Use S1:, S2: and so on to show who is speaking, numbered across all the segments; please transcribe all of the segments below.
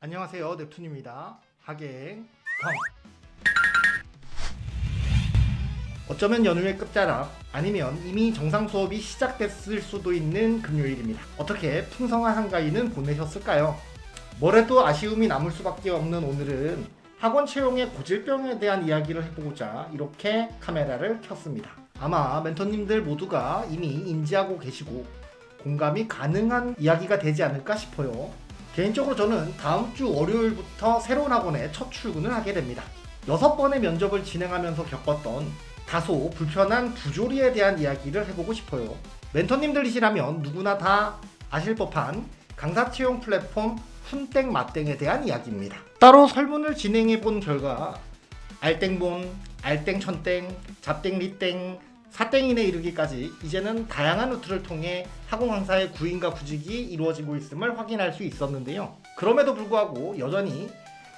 S1: 안녕하세요, 넵툰입니다. 하객 강. 어쩌면 연휴의 끝자락, 아니면 이미 정상 수업이 시작됐을 수도 있는 금요일입니다. 어떻게 풍성한 한가위는 보내셨을까요? 뭐래도 아쉬움이 남을 수밖에 없는 오늘은 학원 채용의 고질병에 대한 이야기를 해보고자 이렇게 카메라를 켰습니다. 아마 멘토님들 모두가 이미 인지하고 계시고 공감이 가능한 이야기가 되지 않을까 싶어요. 개인적으로 저는 다음 주 월요일부터 새로운 학원에 첫 출근을 하게 됩니다. 6번의 면접을 진행하면서 겪었던 다소 불편한 부조리에 대한 이야기를 해보고 싶어요. 멘토님들이시라면 누구나 다 아실 법한 강사 채용 플랫폼 훈땡 마땡에 대한 이야기입니다. 따로 설문을 진행해 본 결과 알땡본, 알땡천땡, 잡땡, 리땡, 사땡인에 이르기까지 이제는 다양한 루트를 통해 학원 강사의 구인과 구직이 이루어지고 있음을 확인할 수 있었는데요. 그럼에도 불구하고 여전히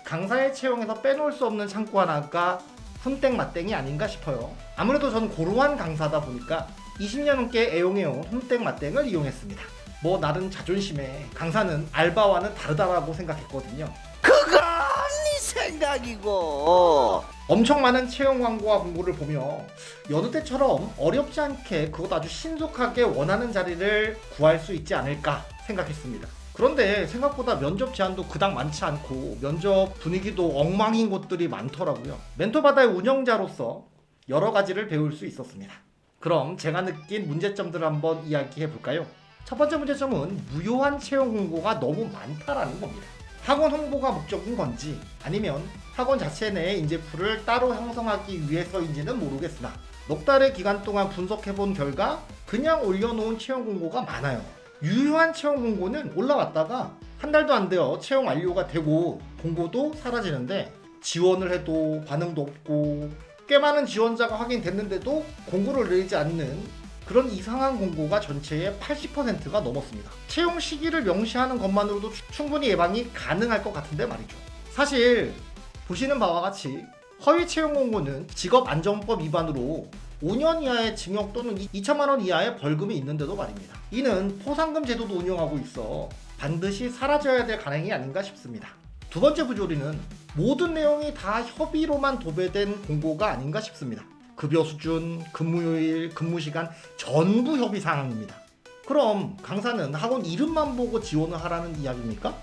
S1: 강사의 채용에서 빼놓을 수 없는 창구 하나가 훈땡 마땡이 아닌가 싶어요. 아무래도 전 고루한 강사다 보니까 20년 넘게 애용해온 훈땡 마땡을 이용했습니다. 뭐 나름 자존심에 강사는 알바와는 다르다라고 생각했거든요.
S2: 그건 네 생각이고.
S1: 엄청 많은 채용 광고와 공고를 보며 여느 때처럼 어렵지 않게 그것도 아주 신속하게 원하는 자리를 구할 수 있지 않을까 생각했습니다. 그런데 생각보다 면접 제한도 그닥 많지 않고 면접 분위기도 엉망인 곳들이 많더라고요. 멘토바다의 운영자로서 여러 가지를 배울 수 있었습니다. 그럼 제가 느낀 문제점들을 한번 이야기해 볼까요? 첫 번째 문제점은 무효한 채용 공고가 너무 많다라는 겁니다. 학원 홍보가 목적인 건지 아니면 학원 자체 내의 인재풀을 따로 형성하기 위해서인지는 모르겠으나 넉 달의 기간 동안 분석해본 결과 그냥 올려놓은 채용 공고가 많아요. 유효한 채용 공고는 올라왔다가 한 달도 안 되어 채용 완료가 되고 공고도 사라지는데 지원을 해도 반응도 없고 꽤 많은 지원자가 확인됐는데도 공고를 내리지 않는 그런 이상한 공고가 전체의 80%가 넘었습니다. 채용 시기를 명시하는 것만으로도 충분히 예방이 가능할 것 같은데 말이죠. 사실 보시는 바와 같이 허위 채용 공고는 직업안전법 위반으로 5년 이하의 징역 또는 2천만 원 이하의 벌금이 있는데도 말입니다. 이는 포상금 제도도 운영하고 있어 반드시 사라져야 될 관행이 아닌가 싶습니다. 두 번째 부조리는 모든 내용이 다 협의로만 도배된 공고가 아닌가 싶습니다. 급여 수준, 근무요일, 근무시간 전부 협의 사항입니다. 그럼 강사는 학원 이름만 보고 지원을 하라는 이야기입니까?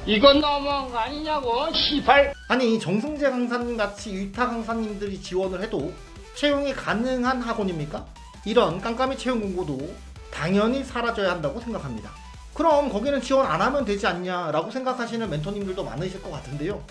S3: 이건 너무한 거 아니냐고 시발.
S1: 아니 정승재 강사님 같이 위탁 강사님들이 지원을 해도 채용이 가능한 학원입니까? 이런 깜깜이 채용 공고도 당연히 사라져야 한다고 생각합니다. 그럼 거기는 지원 안 하면 되지 않냐라고 생각하시는 멘토님들도 많으실 것 같은데요.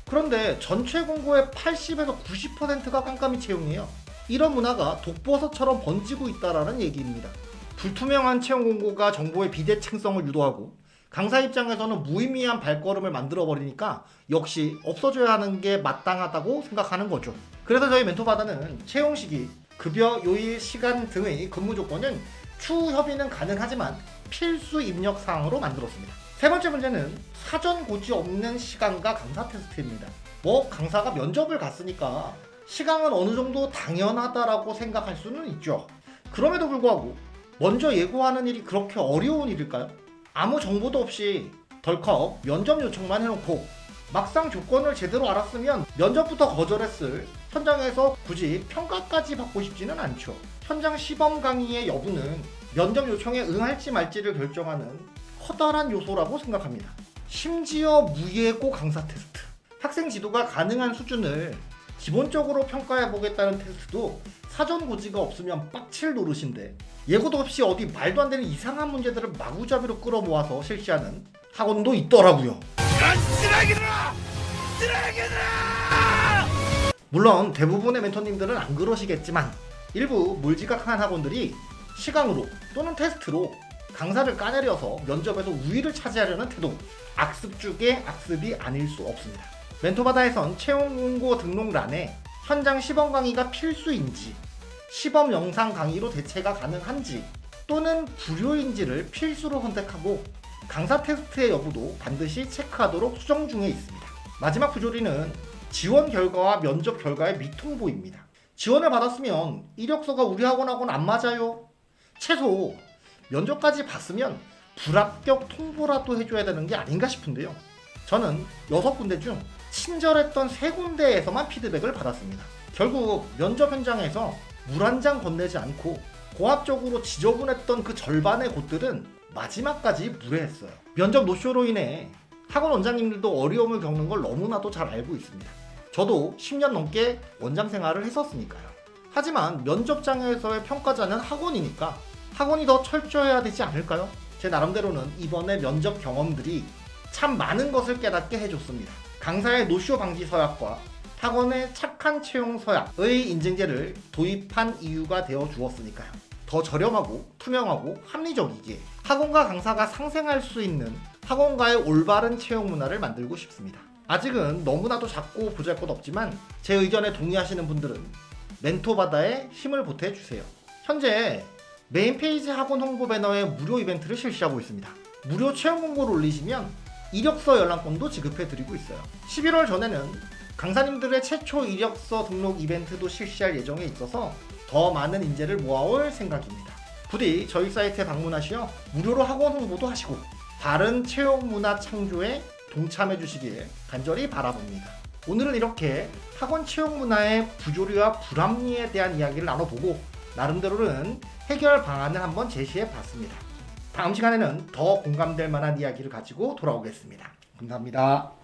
S1: 그런데 전체 공고의 80에서 90%가 깜깜이 채용이에요. 이런 문화가 독버섯처럼 번지고 있다라는 얘기입니다. 불투명한 채용 공고가 정보의 비대칭성을 유도하고 강사 입장에서는 무의미한 발걸음을 만들어버리니까 역시 없어져야 하는 게 마땅하다고 생각하는 거죠. 그래서 저희 멘토바다는 채용 시기, 급여, 요일, 시간 등의 근무 조건은 추후 협의는 가능하지만 필수 입력 사항으로 만들었습니다. 세 번째 문제는 사전 고지 없는 시간과 강사 테스트입니다. 뭐 강사가 면접을 갔으니까 시간은 어느 정도 당연하다라고 생각할 수는 있죠. 그럼에도 불구하고 먼저 예고하는 일이 그렇게 어려운 일일까요? 아무 정보도 없이 덜컥 면접 요청만 해놓고 막상 조건을 제대로 알았으면 면접부터 거절했을 현장에서 굳이 평가까지 받고 싶지는 않죠. 현장 시범 강의의 여부는 면접 요청에 응할지 말지를 결정하는 커다란 요소라고 생각합니다. 심지어 무예고 강사 테스트, 학생 지도가 가능한 수준을 기본적으로 평가해보겠다는 테스트도 사전 고지가 없으면 빡칠 노릇인데 예고도 없이 어디 말도 안 되는 이상한 문제들을 마구잡이로 끌어모아서 실시하는 학원도 있더라고요.
S2: 쓰레기들아! 쓰레기들아!
S1: 물론 대부분의 멘토님들은 안 그러시겠지만 일부 몰지각한 학원들이 시강으로 또는 테스트로 강사를 까내려서 면접에서 우위를 차지하려는 태도, 악습 중에 악습이 아닐 수 없습니다. 멘토바다에선 채용 공고 등록란에 현장 시범 강의가 필수인지, 시범 영상 강의로 대체가 가능한지 또는 불효인지를 필수로 선택하고 강사 테스트의 여부도 반드시 체크하도록 수정 중에 있습니다. 마지막 부조리는 지원 결과와 면접 결과의 미통보입니다. 지원을 받았으면 이력서가 우리 학원하고는 안 맞아요. 최소 면접까지 봤으면 불합격 통보라도 해줘야 되는 게 아닌가 싶은데요. 저는 6군데 중 친절했던 3군데에서만 피드백을 받았습니다. 결국 면접 현장에서 물 한 잔 건네지 않고 고압적으로 지저분했던 그 절반의 곳들은 마지막까지 무례했어요. 면접 노쇼로 인해 학원 원장님들도 어려움을 겪는 걸 너무나도 잘 알고 있습니다. 저도 10년 넘게 원장 생활을 했었으니까요. 하지만 면접장에서의 평가자는 학원이니까 학원이 더 철저해야 되지 않을까요? 제 나름대로는 이번에 면접 경험들이 참 많은 것을 깨닫게 해줬습니다. 강사의 노쇼 방지 서약과 학원의 착한 채용 서약의 인증제를 도입한 이유가 되어 주었으니까요. 더 저렴하고 투명하고 합리적이게 학원과 강사가 상생할 수 있는 학원과의 올바른 채용 문화를 만들고 싶습니다. 아직은 너무나도 작고 보잘것없지만 제 의견에 동의하시는 분들은 멘토바다에 힘을 보태주세요. 현재 메인 페이지 학원 홍보 배너에 무료 이벤트를 실시하고 있습니다. 무료 채용 공고를 올리시면 이력서 열람권도 지급해드리고 있어요. 11월 전에는 강사님들의 최초 이력서 등록 이벤트도 실시할 예정에 있어서 더 많은 인재를 모아올 생각입니다. 부디 저희 사이트에 방문하시어 무료로 학원 홍보도 하시고 바른 채용 문화 창조에 동참해 주시길 간절히 바라봅니다. 오늘은 이렇게 학원 채용 문화의 부조리와 불합리에 대한 이야기를 나눠보고 나름대로는 해결 방안을 한번 제시해 봤습니다. 다음 시간에는 더 공감될 만한 이야기를 가지고 돌아오겠습니다. 감사합니다.